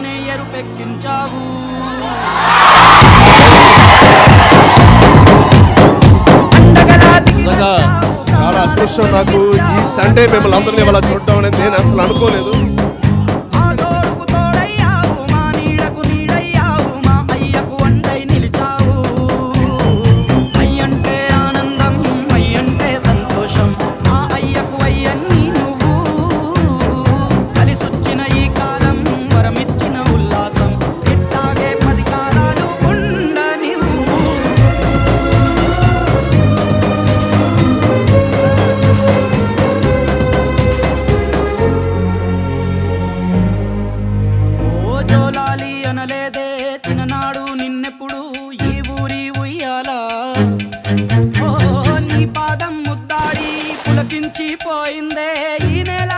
నన్నే ఎరుపెక్కించావు. చాలా అదృష్టం నాకు ఈ సండే మిమ్మల్ని అందరినీ వాళ్ళ చూడటం అనేది నేను అసలు అనుకోలేదు. జోలాలి అనలేదే చిన్ననాడు నిన్నెప్పుడు ఈ ఊరి ఉయ్యాల. ఓ నీ పాదం ముద్దాడి పులకించిపోయిందే ఈ నెల